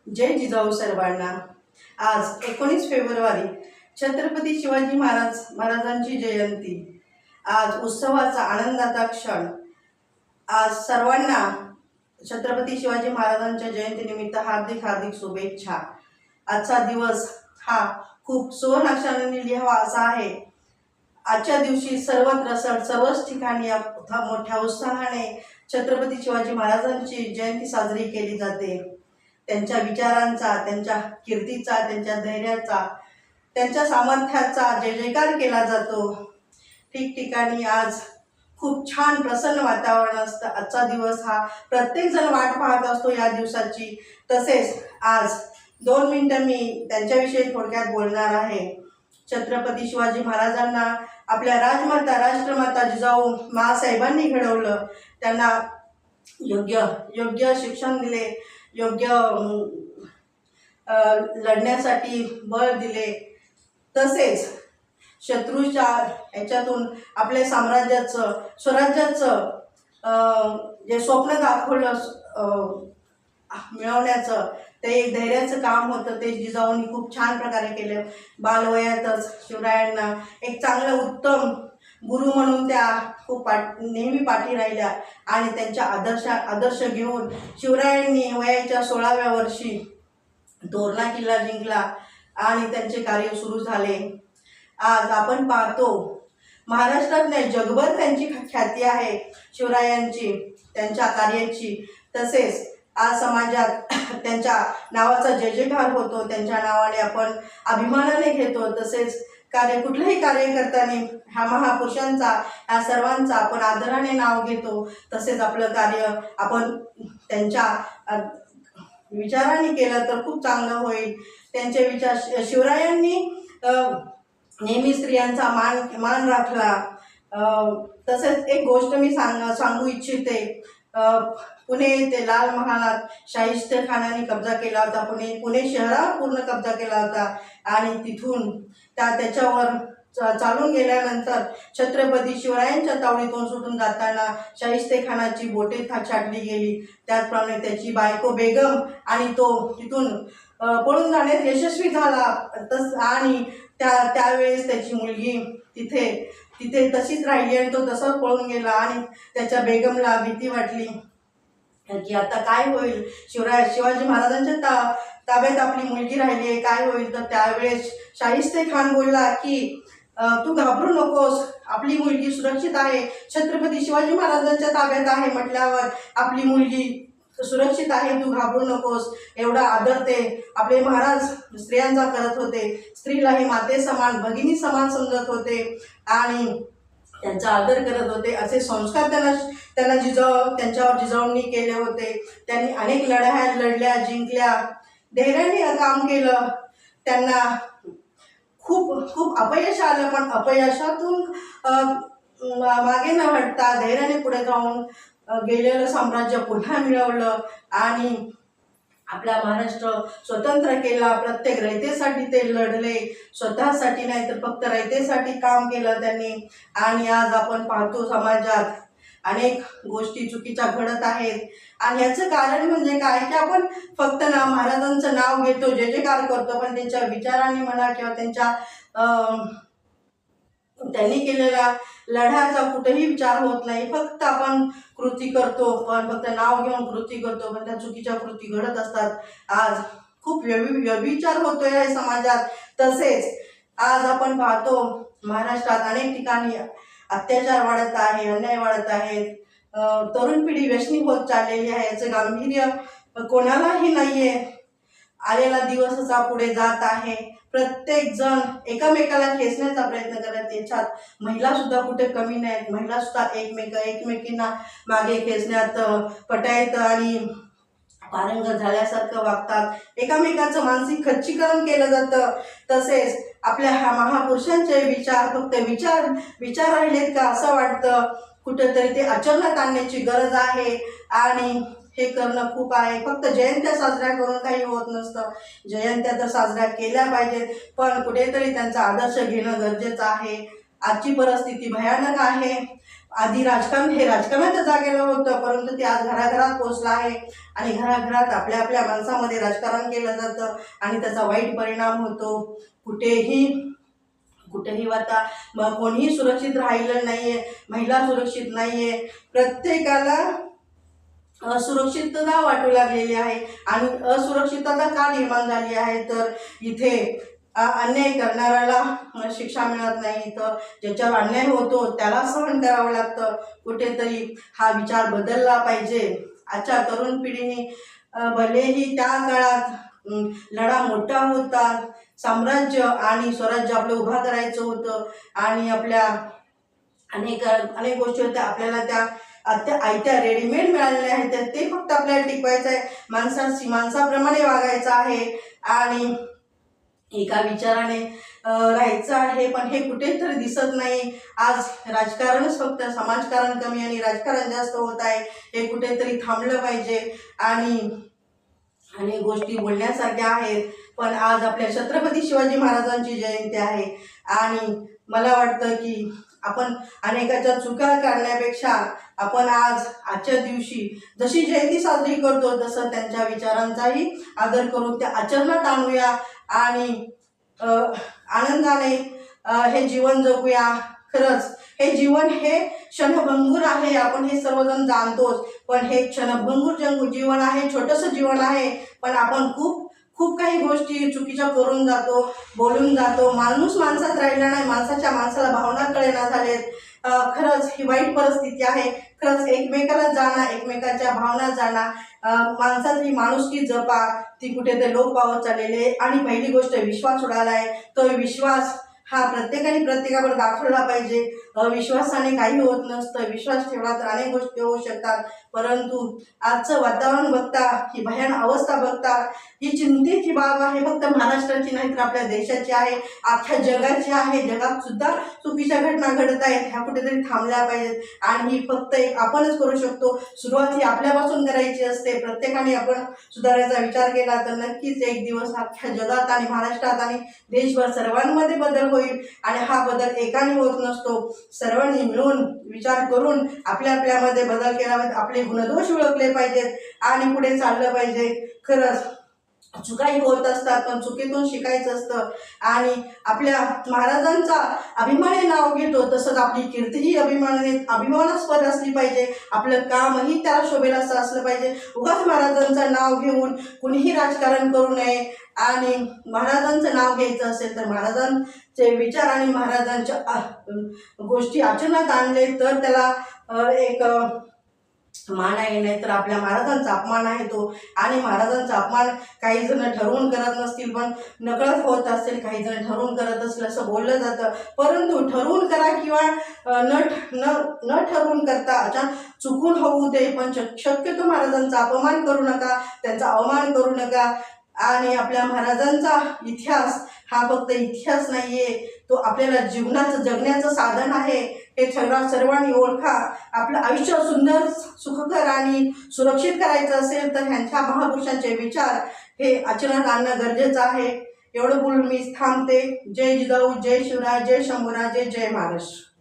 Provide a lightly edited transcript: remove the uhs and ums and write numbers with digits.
जय जिजाऊ सर्वांना। आज 19 फेब्रुवारी छत्रपती शिवाजी महाराजांची जयंती। आज उत्सवाचा आनंदाचा क्षण। आज सर्वांना छत्रपती शिवाजी महाराजांच्या जयंतीनिमित्त हार्दिक हार्दिक शुभेच्छा। आजचा दिवस हा खूप सुवर्णाक्षरांनी लिहावा असा आहे। आजच्या दिवशी सर्वत्र सर्वच ठिकाणी मोठ्या उत्साहाने छत्रपती शिवाजी महाराजांची जयंती साजरी केली जाते। त्यांच्या विचारांचा, त्यांच्या कीर्तीचा, त्यांच्या धैर्याचा, त्यांच्या सामर्थ्याचा जय जयकार केला जातो। ठिकठिकाणी आज खूप छान प्रसन्न वातावरण असतं। आजचा दिवस हा प्रत्येक जण वाट पाहत असतो या दिवसाची। तसेच आज 2 मिनिटं मी त्यांच्याविषयी थोडक्यात बोलणार आहे। छत्रपती शिवाजी महाराजांना आपल्या राजमाता राष्ट्रमाता जिजाऊ माँसाहेबांनी घडवलं। त्यांना योग्य शिक्षण दिले, योग्य लढण्यासाठी बळ दिले। तसेच शत्रूच्या ह्याच्यातून आपले साम्राज्याचं स्वराज्याचं जे स्वप्न दाखवलं मिळवण्याचं, ते एक धैर्याचं काम होतं। ते जिजाऊंनी खूप छान प्रकारे केलं। बालवयातच शिवरायांना एक चांगलं उत्तम गुरु म्हणून त्या खूप नेहमी पाठी राहिल्या आणि त्यांच्या आदर्श घेऊन शिवरायांनी वयाच्या 16व्या वर्षी तोरणा किल्ला जिंकला आणि त्यांचे कार्य सुरू झाले। आज आपण पाहतो महाराष्ट्रात नाही जगभर त्यांची ख्याती आहे शिवरायांची, त्यांच्या कार्याची। तसेच आज समाजात त्यांच्या नावाचा जय जयकार होतो। त्यांच्या नावाने आपण अभिमानाने घेतो। तसेच कुठलंही कार्य करताना ह्या महापुरुषांचा, ह्या सर्वांचा आपण आदराने नाव घेतो। तसेच आपलं कार्य आपण त्यांच्या विचारांनी केलं तर खूप चांगलं होईल। त्यांचे विचार शिवरायांनी नेहमी स्त्रियांचा मान राखला। तसेच एक गोष्ट मी सांगू इच्छिते। पुणे ते लाल महालात शाहिस्तेखानाने कब्जा केला होता। पुणे शहरावर पूर्ण कब्जा केला होता आणि तिथून त्याच्यावर चालून गेल्यानंतर छत्रपती शिवरायांच्या तावडीतून सुटून जाताना शाहिस्तेखानाची बोटे छाटली गेली। त्याचप्रमाणे त्याची बायको बेगम आणि तो तिथून पळून जाण्यात यशस्वी झाला। आणि त्यावेळेस त्याची मुलगी तिथे तशीच राहिली आणि तो तसाच पळून गेला आणि त्याच्या बेगमला भीती वाटली की आता काय होईल, शिवाजी महाराजांच्या ताब्यात आपली मुलगी राहिली आहे, काय होईल। तर त्यावेळेस शाहिस्तेखान बोलला की तू घाबरू नकोस, आपली मुलगी सुरक्षित आहे। छत्रपती शिवाजी महाराजांच्या ताब्यात आहे म्हटल्यावर आपली मुलगी सुरक्षित आहे, तू घाबरू नकोस। एवढा आदर ते आपले महाराज स्त्रियांचा करत होते। स्त्रीला हे माते समान, भगिनी समान समजत होते आणि त्यांचा आदर करत होते। असे संस्कार त्यांच्यावर जिजाऊंनी केले होते। त्यांनी अनेक लढाया लढल्या, जिंकल्या, धैर्याने काम केलं। त्यांना खूप अपयश आलं, पण अपयशातून मागे न हटता धैर्याने पुढे जाऊन गेलेलं साम्राज्य पुन्हा मिळवलं आणि आपला महाराष्ट्र स्वतंत्र केला। प्रत्येक रयतेसाठी ते लढले, स्वतःसाठी नाही तर फक्त रयतेसाठी काम केलं त्यांनी। आणि आज आपण पाहतो समाजात अनेक गोष्टी चुकीच्या घडत आहेत आणि याचं कारण म्हणजे काय की आपण फक्त महाराजांचं नाव घेतो, जय जयकार करतो, पण त्यांच्या विचारांनी म्हणा किंवा त्यांनी केलेल्या लढ्याचा कुठेही विचार होत नाही। फक्त आपण कृती करतो, पण फक्त नाव घेऊन कृती करतो, पण त्या चुकीच्या कृती घडत असतात। आज खूप व्यभिचार होतोय या समाजात। तसेच आज आपण पाहतो महाराष्ट्रात अनेक ठिकाणी अत्याचार वाढत आहे, अन्याय वाढत आहेत। तरुण पिढी व्यसनी होत चाललेली आहे। याचं गांभीर्य कोणालाही नाहीये। आलेला दिवसचा पुढे जात आहे। प्रत्येक जण एकमेकाला खेचण्याचा प्रयत्न करत, त्याच्यात महिला सुद्धा कुठे कमी नाहीत। महिला सुद्धा एकमेकींना मागे खेचण्यात पटायत आणि पारंगत झाल्यासारखं वागतात। एकमेकाचं मानसिक खच्चीकरण केलं जातं। तसेच आपल्या ह्या महापुरुषांचे विचार फक्त विचार राहिलेत का असं वाटतं। कुठेतरी ते आचरणात आणण्याची गरज आहे आणि हे करणं खूप आहे। फक्त जयंत्या साजऱ्या करून काही होत नसतं। जयंत्या तर साजऱ्या केल्या पाहिजेत, पण कुठेतरी त्यांचा आदर्श घेणं गरजेचं आहे। आजची परिस्थिती भयानक आहे। आधी राजकारण हे राजकारणाच्या जागेला होतं, परंतु ते आज घराघरात पोचलं आहे आणि घराघरात आपल्या आपल्या माणसामध्ये राजकारण केलं जातं आणि त्याचा वाईट परिणाम होतो. कुठेही आता कोणीही सुरक्षित राहिलं नाहीये, महिला सुरक्षित नाहीये, प्रत्येकाला असुरक्षितता वाटू लागलेली आहे. आणि असुरक्षितता का निर्माण झाली आहे, तर इथे अन्याय करणाऱ्याला शिक्षा मिळत नाही, तर ज्याच्यावर अन्याय होतो त्याला सहन करावं लागतं. कुठेतरी हा विचार बदलला पाहिजे. आजच्या तरुण पिढीने भलेही त्या काळात लढा मोठा होता, साम्राज्य आणि स्वराज्य आपलं उभा करायचं होतं आणि आपल्या अनेक गोष्टी होत्या आपल्याला त्या आयत्या रेडीमेड मिळालेल्या आहेत, ते फक्त आपल्याला टिकवायचं आहे. माणसाप्रमाणे वागायचं आहे आणि एका विचाराने राहायचं आहे. पण हे कुठेतरी दिसत नाही. आज राजकारणच फक्त समाजकारण कमी आणि राजकारण जास्त होत आहे. हे कुठेतरी थांबलं पाहिजे. आणि अनेक गोष्टी बोलण्यासारख्या आहेत, पण आज आपल्या छत्रपती शिवाजी महाराजांची जयंती आहे आणि मला वाटतं की आपण अनेकाच्या चुका काढण्यापेक्षा आपण आजच्या दिवशी जशी जयंती साजरी करतो तसं त्यांच्या विचारांचाही आदर करून त्या आचरणात आणूया आणि आनंदाने हे जीवन जगूया. खरंच हे जीवन हे क्षणभंगूर आहे, आपण हे सर्वजण जाणतोच, पण हे क्षणभंगूर जीवन आहे, छोटंसं जीवन आहे, पण आपण खूप काही गोष्टी चुकीच्या करून जातो, बोलून जातो. माणूस माणसात राहिला नाही, माणसाला भावना कळेना झालेत. खरंच ही वाईट परिस्थिती आहे. खरंच एकमेकाला जाणा, एकमेकाच्या भावना जाणा, माणसाची माणुसकी जपा, ती कुठेतरी लोप पावत चाललेली आहे. आणि पहिली गोष्ट विश्वास उडाला आहे, तो विश्वास हा प्रत्येकाने प्रत्येकावर दाखवला पाहिजे. विश्वासाने काही होत नसतं, विश्वास ठेवला तर अनेक गोष्टी होऊ शकतात. परंतु आजचं वातावरण बघता, ही भयानक अवस्था बघता, ही चिंतेची बाब आहे. फक्त महाराष्ट्राची नाही तर आपल्या देशाची आहे, अख्ख्या जगाची आहे. जगात सुद्धा चुकीच्या घटना घडत आहेत, ह्या कुठेतरी थांबल्या पाहिजेत आणि ही फक्त एक आपणच करू शकतो. सुरुवात ही आपल्यापासून करायची असते. प्रत्येकाने आपण सुधारायचा विचार केला तर नक्कीच एक दिवस अख्ख्या जगात आणि महाराष्ट्रात आणि देशभर सर्वांमध्ये बदल होईल. आणि हा बदल एकाने होत नसतो, सर्वांनी मिळून विचार करून आपल्यामध्ये बदल केला पाहिजे. आपले गुणदोष ओळखले पाहिजेत आणि पुढे चाललं पाहिजे. खरंच चुकाही होत असतात, पण चुकीतून शिकायचं असतं. आणि आपल्या महाराजांचा अभिमाने नाव घेतो तसंच आपली कीर्तीही अभिमानास्पद असली पाहिजे. आपलं कामही त्याला शोभेल असं असलं पाहिजे. उगाच महाराजांचं नाव घेऊन कुणीही राजकारण करू नये. आणि महाराजांचं नाव घ्यायचं असेल तर महाराजांचे विचार आणि महाराजांच्या गोष्टी आचरणात आणले तर त्याला एक मान आहे, नाही तर आपल्या महाराजांचा अपमान आहे तो. आणि महाराजांचा अपमान काही जण ठरवून करत नसतील, पण नकळत होत असेल. काही जण ठरवून करत असतील असं बोललं जातं, परंतु ठरवून करा किंवा न ठरवून करता अचानक चुकून होऊ दे, पण शक्यतो महाराजांचा अपमान करू नका, त्यांचा अवमान करू नका. आणि आपल्या महाराजांचा इतिहास हा फक्त इतिहास नाहीये, तो आपल्याला जीवनाचं जगण्याचं साधन आहे. हे सर्वांनी ओळखा. आपलं आयुष्य सुंदर, सुखकर आणि सुरक्षित करायचं असेल तर ह्यांच्या महापुरुषांचे विचार हे आचरणात आणणं गरजेचं आहे. एवढं बोलून मी थांबते. जय जिजाऊ, जय शिवराय, जय शंभूराज, जय महाराष्ट्र.